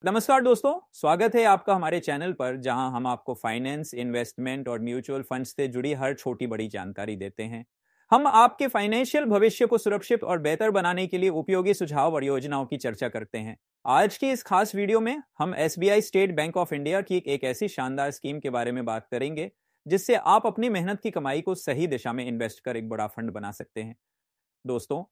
नमस्कार दोस्तों, स्वागत है आपका हमारे चैनल पर जहां हम आपको फाइनेंस, इन्वेस्टमेंट और म्यूचुअल फंड्स से जुड़ी हर छोटी बड़ी जानकारी देते हैं। हम आपके फाइनेंशियल भविष्य को सुरक्षित और बेहतर बनाने के लिए उपयोगी सुझाव और योजनाओं की चर्चा करते हैं। आज की इस खास वीडियो में हम SBI state bank of India की एक ऐसी शानदार स्कीम के बारे में बात करेंगे जिससे आप अपनी मेहनत की कमाई को सही दिशा में इन्वेस्ट कर एक बड़ा फंड बना सकते हैं। दोस्तों,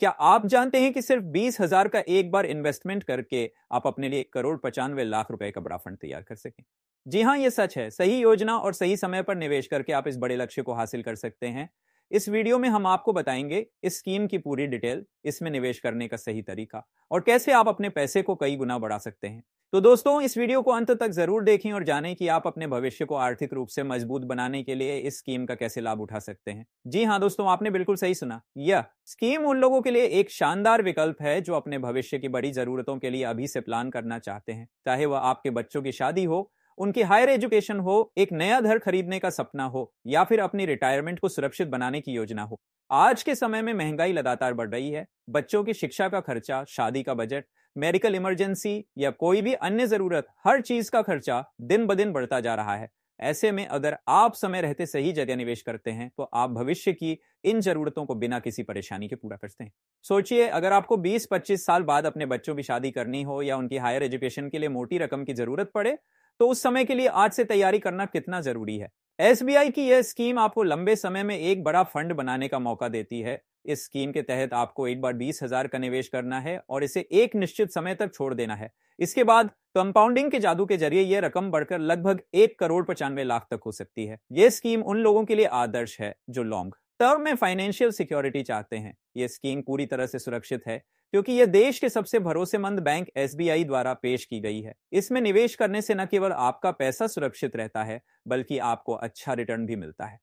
क्या आप जानते हैं कि सिर्फ 20,000 का एक बार इन्वेस्टमेंट करके आप अपने लिए 1,95,00,000 रुपए का बड़ा फंड तैयार कर सकें? जी हाँ, ये सच है। सही योजना और सही समय पर निवेश करके आप इस बड़े लक्ष्य को हासिल कर सकते हैं। इस वीडियो में हम आपको बताएंगे इस स्कीम की पूरी डिटेल, इसमें निवेश करने का सही तरीका और कैसे आप अपने पैसे को कई गुना बढ़ा सकते हैं। तो दोस्तों, इस वीडियो को अंत तक जरूर देखें और जानें कि आप अपने भविष्य को आर्थिक रूप से मजबूत बनाने के लिए इस स्कीम का कैसे लाभ उठा सकते हैं। जी हाँ दोस्तों, आपने बिल्कुल सही सुना। यह स्कीम उन लोगों के लिए एक शानदार विकल्प है जो अपने भविष्य की बड़ी जरूरतों के लिए अभी से प्लान करना चाहते हैं। चाहे वह आपके बच्चों की शादी हो, उनकी हायर एजुकेशन हो, एक नया घर खरीदने का सपना हो या फिर अपनी रिटायरमेंट को सुरक्षित बनाने की योजना हो। आज के समय में महंगाई लगातार बढ़ रही है। बच्चों की शिक्षा का खर्चा, शादी का बजट, मेडिकल इमरजेंसी या कोई भी अन्य जरूरत, हर चीज का खर्चा दिन ब दिन बढ़ता जा रहा है। ऐसे में अगर आप समय रहते सही जगह निवेश करते हैं तो आप भविष्य की इन जरूरतों को बिना किसी परेशानी के पूरा करते हैं। सोचिए, अगर आपको 20-25 साल बाद अपने बच्चों की शादी करनी हो या उनकी हायर एजुकेशन के लिए मोटी रकम की जरूरत पड़े, तो उस समय के लिए आज से तैयारी करना कितना जरूरी है। एसबीआई की यह स्कीम आपको लंबे समय में एक बड़ा फंड बनाने का मौका देती है। इस स्कीम के तहत आपको एक बार 20,000 का निवेश करना है और इसे एक निश्चित समय तक छोड़ देना है। इसके बाद कंपाउंडिंग के जादू के जरिए यह रकम बढ़कर लगभग 1,95,00,000 तक हो सकती है। यह स्कीम उन लोगों के लिए आदर्श है जो लॉन्ग टर्म में फाइनेंशियल सिक्योरिटी चाहते हैं। यह स्कीम पूरी तरह से सुरक्षित है क्योंकि यह देश के सबसे भरोसेमंद बैंक एसबीआई द्वारा पेश की गई है। इसमें निवेश करने से न केवल आपका पैसा सुरक्षित रहता है बल्कि आपको अच्छा रिटर्न भी मिलता है।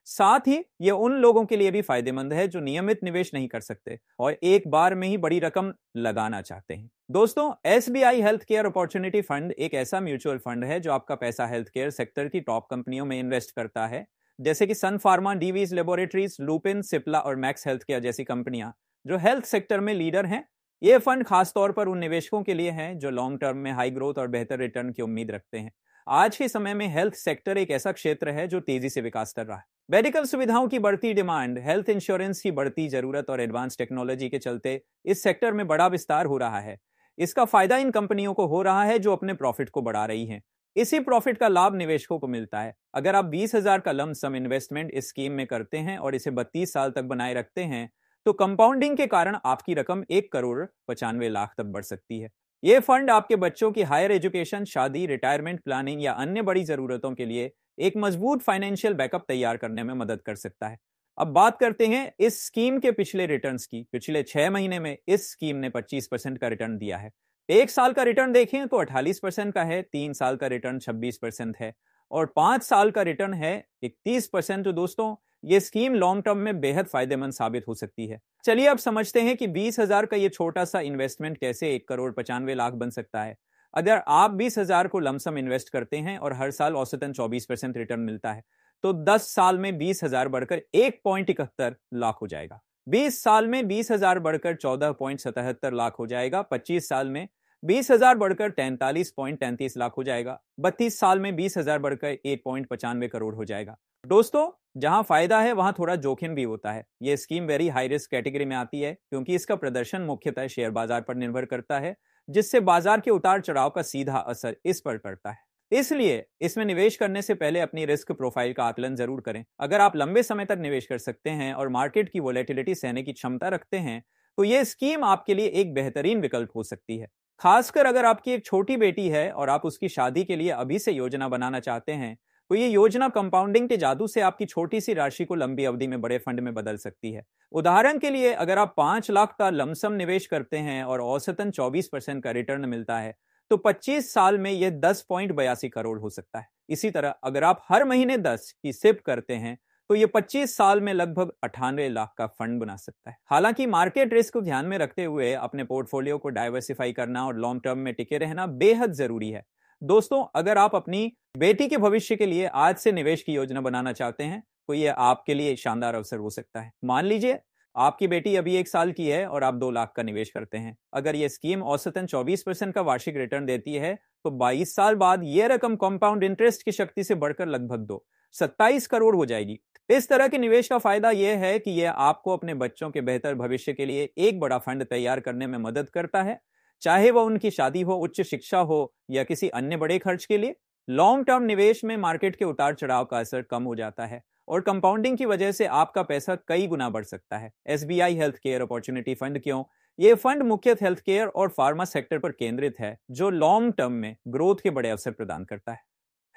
साथ ही यह उन लोगों के लिए भी फायदेमंद है जो नियमित निवेश नहीं कर सकते और एक बार में ही बड़ी रकम लगाना चाहते हैं। दोस्तों, SBI health care opportunity fund एक ऐसा म्यूचुअल फंड है जो आपका पैसा हेल्थ केयर सेक्टर की टॉप कंपनियों में इन्वेस्ट करता है, जैसे कि सन फार्मा, डीवीज लेबोरेटरीज, लुपिन, सिप्ला और मैक्स हेल्थ केयर जैसी कंपनियां जो हेल्थ सेक्टर में लीडर हैं। ये फंड खासतौर पर उन निवेशकों के लिए हैं जो लॉन्ग टर्म में हाई ग्रोथ और बेहतर रिटर्न की उम्मीद रखते हैं। आज के समय में हेल्थ सेक्टर एक ऐसा क्षेत्र है जो तेजी से विकास कर रहा है। मेडिकल सुविधाओं की बढ़ती डिमांड, हेल्थ इंश्योरेंस की बढ़ती जरूरत और एडवांस टेक्नोलॉजी के चलते इस सेक्टर में बड़ा विस्तार हो रहा है। इसका फायदा इन कंपनियों को हो रहा है जो अपने प्रॉफिट को बढ़ा रही हैं। इसी प्रॉफिट का लाभ निवेशकों को मिलता है। अगर आप 20,000 का लम सम इन्वेस्टमेंट इस स्कीम में करते हैं और इसे 32 साल तक बनाए रखते हैं तो कंपाउंडिंग के कारण आपकी रकम 1,95,00,000 तक बढ़ सकती है। यह फंड आपके बच्चों की हायर एजुकेशन, शादी, रिटायरमेंट प्लानिंग या अन्य बड़ी जरूरतों के लिए एक मजबूत फाइनेंशियल बैकअप तैयार करने में मदद कर सकता है। अब बात करते हैं इस स्कीम के पिछले रिटर्न्स की। पिछले 6 महीने में इस स्कीम ने 25% का रिटर्न दिया है। एक साल का रिटर्न देखें तो 48% का है, 3 साल का रिटर्न 26% है और 5 साल का रिटर्न है 31%। तो दोस्तों, ये स्कीम लॉन्ग टर्म में बेहद फायदेमंद साबित हो सकती है। चलिए अब समझते हैं कि 20,000 का ये छोटा सा इन्वेस्टमेंट कैसे 1,95,00,000 बन सकता है। अगर आप 20,000 को लमसम इन्वेस्ट करते हैं और हर साल औसतन 24% रिटर्न मिलता है तो 10 साल में 20,000 बढ़कर 1,71,00,000 हो जाएगा। 20 साल में 20,000 बढ़कर 14,77,00,000 हो जाएगा। 25 साल में 20,000 बढ़कर 43,33,00,000 हो जाएगा। 32 साल में 20,000 बढ़कर 1,95 करोड़ हो जाएगा। दोस्तों, जहां फायदा है वहां थोड़ा जोखिम भी होता है। यह scheme very high risk category में आती है क्योंकि इसका प्रदर्शन मुख्यतः शेयर बाजार पर निर्भर करता है, जिससे बाजार के उतार चढ़ाव का सीधा असर इस पर पड़ता है। इसलिए इसमें निवेश करने से पहले अपनी रिस्क प्रोफाइल का आकलन जरूर करें। अगर आप लंबे समय तक निवेश कर सकते हैं और मार्केट की वोलेटिलिटी सहने की क्षमता रखते हैं तो यह स्कीम आपके लिए एक बेहतरीन विकल्प हो सकती है। खासकर अगर आपकी एक छोटी बेटी है और आप उसकी शादी के लिए अभी से योजना बनाना चाहते हैं तो ये योजना कंपाउंडिंग के जादू से आपकी छोटी सी राशि को लंबी अवधि में बड़े फंड में बदल सकती है। उदाहरण के लिए, अगर आप 5 लाख का लमसम निवेश करते हैं और औसतन 24% का रिटर्न मिलता है तो 25 साल में यह 10,82 करोड़ हो सकता है। इसी तरह अगर आप हर महीने 10 की सिप करते हैं तो ये 25 साल में लगभग 98 लाख का फंड बना सकता है। हालांकि मार्केट रिस्क को ध्यान में रखते हुए अपने पोर्टफोलियो को डाइवर्सिफाई करना और लॉन्ग टर्म में टिके रहना बेहद जरूरी है। दोस्तों, अगर आप अपनी बेटी के भविष्य के लिए आज से निवेश की योजना बनाना चाहते हैं तो यह आपके लिए शानदार अवसर हो सकता है। मान लीजिए आपकी बेटी अभी 1 साल की है और आप 2 लाख का निवेश करते हैं। अगर यह स्कीम औसतन 24% का वार्षिक रिटर्न देती है तो 22 साल बाद यह रकम कंपाउंड इंटरेस्ट की शक्ति से बढ़कर लगभग 27 करोड़ हो जाएगी। इस तरह के निवेश का फायदा यह है कि यह आपको अपने बच्चों के बेहतर भविष्य के लिए एक बड़ा फंड तैयार करने में मदद करता है, चाहे वह उनकी शादी हो, उच्च शिक्षा हो या किसी अन्य बड़े खर्च के लिए। लॉन्ग टर्म निवेश में मार्केट के उतार चढ़ाव का असर कम हो जाता है और कंपाउंडिंग की वजह से आपका पैसा कई गुना बढ़ सकता है। SBI health care opportunity fund क्यों? यह फंड मुख्यतः हेल्थ केयर और फार्मा सेक्टर पर केंद्रित है, जो लॉन्ग टर्म में ग्रोथ के बड़े अवसर प्रदान करता है।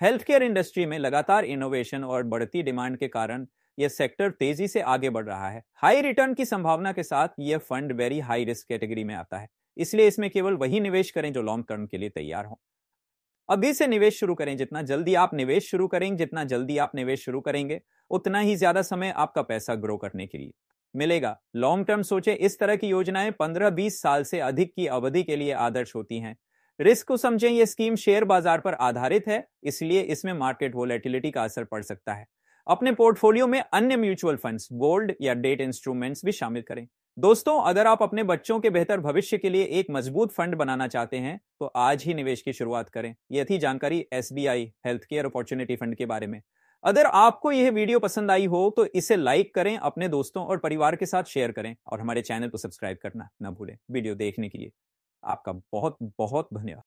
हेल्थ केयर इंडस्ट्री में लगातार इनोवेशन और बढ़ती डिमांड के कारण यह सेक्टर तेजी से आगे बढ़ रहा है। हाई रिटर्न की संभावना के साथ यह fund very high risk category में आता है, इसलिए इसमें केवल वही निवेश करें जो लॉन्ग टर्म के लिए तैयार हो। अभी से निवेश शुरू करें। जितना जल्दी आप निवेश शुरू करेंगे, उतना ही ज्यादा समय आपका पैसा ग्रो करने के लिए मिलेगा। लॉन्ग टर्म सोचे, इस तरह की योजनाएं 15-20 साल से अधिक की अवधि के लिए आदर्श होती हैं। रिस्क को समझें, यह स्कीम शेयर बाजार पर आधारित है, इसलिए इसमें मार्केट वोलेटिलिटी का असर पड़ सकता है। अपने पोर्टफोलियो में अन्य म्यूचुअल फंड्स, गोल्ड या डेट इंस्ट्रूमेंट्स भी शामिल करें। दोस्तों, अगर आप अपने बच्चों के बेहतर भविष्य के लिए एक मजबूत फंड बनाना चाहते हैं तो आज ही निवेश की शुरुआत करें। यह थी जानकारी SBI health care opportunity fund के बारे में। अगर आपको यह वीडियो पसंद आई हो तो इसे लाइक करें, अपने दोस्तों और परिवार के साथ शेयर करें और हमारे चैनल को सब्सक्राइब करना ना भूलें। वीडियो देखने के लिए आपका बहुत बहुत धन्यवाद।